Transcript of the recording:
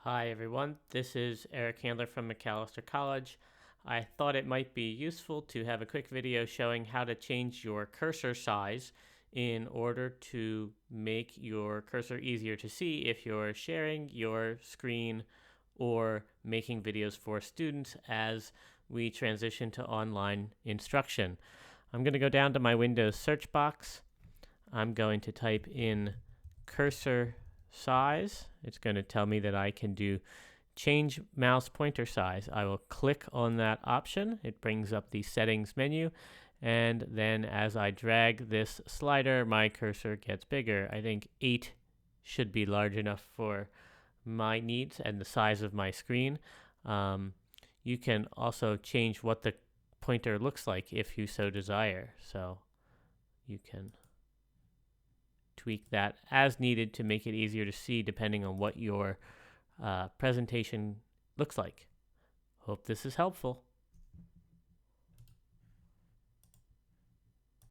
Hi everyone, this is Eric Handler from McAllister College. I thought it might be useful to have a quick video showing how to change your cursor size in order to make your cursor easier to see if you're sharing your screen or making videos for students as we transition to online instruction. I'm going to go down to my Windows search box. I'm going to type in cursor size. It's going to tell me that I can do change mouse pointer size. I will click on that option. It brings up the settings menu, and then as I drag this slider, my cursor gets bigger. I think 8 should be large enough for my needs and the size of my screen. You can also change what the pointer looks like if you so desire. So you can tweak that as needed to make it easier to see depending on what your presentation looks like. Hope this is helpful.